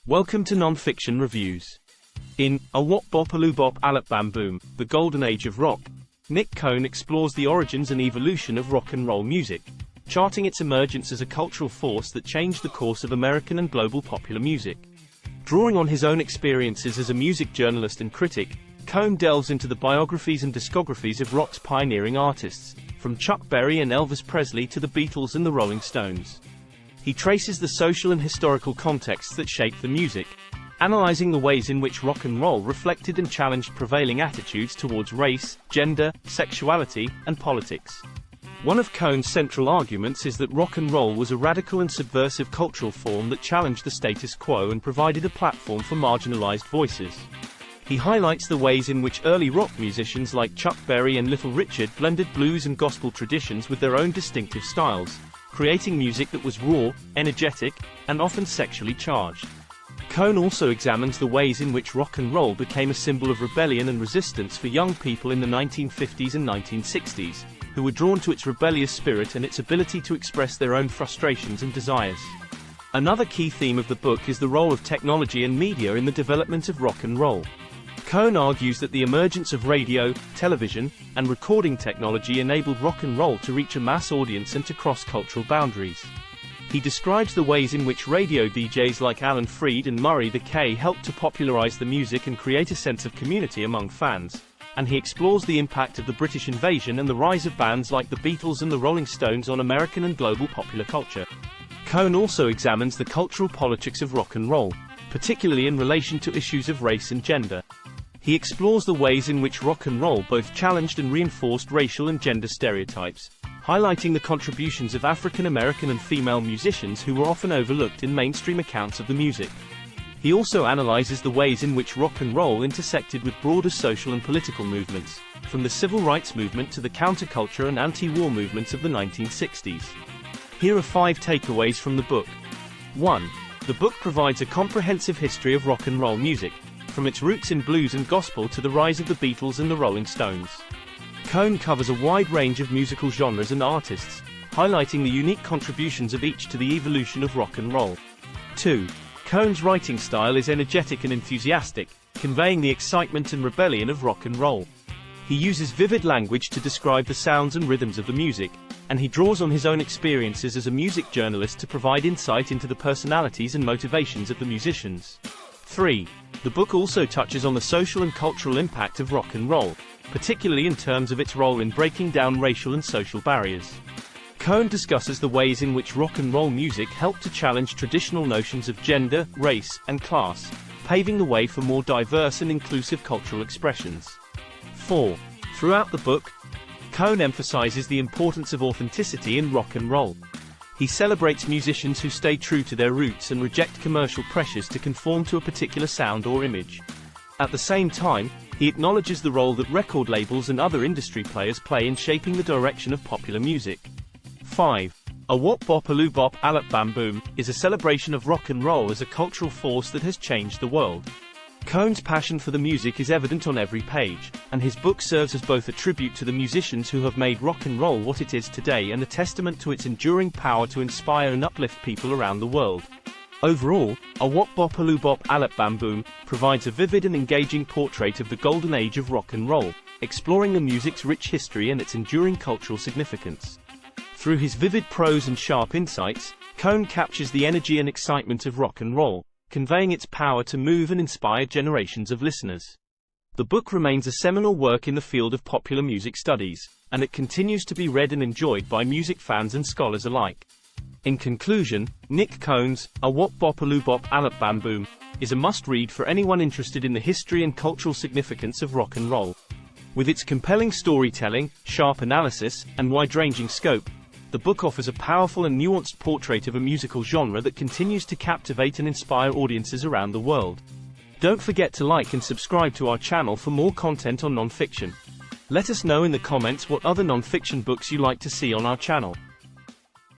Welcome to Non-Fiction Reviews. In Awapbopaloobop Alopbamboom, The Golden Age of Rock, Nik Cohn explores the origins and evolution of rock and roll music, charting its emergence as a cultural force that changed the course of American and global popular music. Drawing on his own experiences as a music journalist and critic, Cohn delves into the biographies and discographies of rock's pioneering artists, from Chuck Berry and Elvis Presley to the Beatles and the Rolling Stones. He traces the social and historical contexts that shaped the music, analyzing the ways in which rock and roll reflected and challenged prevailing attitudes towards race, gender, sexuality, and politics. One of Cohn's central arguments is that rock and roll was a radical and subversive cultural form that challenged the status quo and provided a platform for marginalized voices. He highlights the ways in which early rock musicians like Chuck Berry and Little Richard blended blues and gospel traditions with their own distinctive styles, creating music that was raw, energetic, and often sexually charged. Cohn also examines the ways in which rock and roll became a symbol of rebellion and resistance for young people in the 1950s and 1960s, who were drawn to its rebellious spirit and its ability to express their own frustrations and desires. Another key theme of the book is the role of technology and media in the development of rock and roll. Cohn argues that the emergence of radio, television, and recording technology enabled rock and roll to reach a mass audience and to cross cultural boundaries. He describes the ways in which radio DJs like Alan Freed and Murray the K helped to popularize the music and create a sense of community among fans, and he explores the impact of the British invasion and the rise of bands like the Beatles and the Rolling Stones on American and global popular culture. Cohn also examines the cultural politics of rock and roll, particularly in relation to issues of race and gender. He explores the ways in which rock and roll both challenged and reinforced racial and gender stereotypes, highlighting the contributions of African American and female musicians who were often overlooked in mainstream accounts of the music. He also analyzes the ways in which rock and roll intersected with broader social and political movements, from the civil rights movement to the counterculture and anti-war movements of the 1960s. Here are 5 takeaways from the book. 1. The book provides a comprehensive history of rock and roll music, from its roots in blues and gospel to the rise of the Beatles and the Rolling Stones. Cohn covers a wide range of musical genres and artists, highlighting the unique contributions of each to the evolution of rock and roll. 2. Cohn's writing style is energetic and enthusiastic, conveying the excitement and rebellion of rock and roll. He uses vivid language to describe the sounds and rhythms of the music, and he draws on his own experiences as a music journalist to provide insight into the personalities and motivations of the musicians. 3. The book also touches on the social and cultural impact of rock and roll, particularly in terms of its role in breaking down racial and social barriers. Cohn discusses the ways in which rock and roll music helped to challenge traditional notions of gender, race, and class, paving the way for more diverse and inclusive cultural expressions. 4. Throughout the book, Cohn emphasizes the importance of authenticity in rock and roll. He celebrates musicians who stay true to their roots and reject commercial pressures to conform to a particular sound or image. At the same time, he acknowledges the role that record labels and other industry players play in shaping the direction of popular music. 5. Awapbopaloobop Alopbamboom is a celebration of rock and roll as a cultural force that has changed the world. Cohn's passion for the music is evident on every page, and his book serves as both a tribute to the musicians who have made rock and roll what it is today and a testament to its enduring power to inspire and uplift people around the world. Overall, Awapbopaloobop Alopbamboom provides a vivid and engaging portrait of the golden age of rock and roll, exploring the music's rich history and its enduring cultural significance. Through his vivid prose and sharp insights, Cohn captures the energy and excitement of rock and roll, conveying its power to move and inspire generations of listeners. The book remains a seminal work in the field of popular music studies, and it continues to be read and enjoyed by music fans and scholars alike. In conclusion, Nik Cohn's Awapbopaloobop Alopbamboom is a must-read for anyone interested in the history and cultural significance of rock and roll. With its compelling storytelling, sharp analysis, and wide-ranging scope, the book offers a powerful and nuanced portrait of a musical genre that continues to captivate and inspire audiences around the world. Don't forget to like and subscribe to our channel for more content on non-fiction. Let us know in the comments what other non-fiction books you like to see on our channel.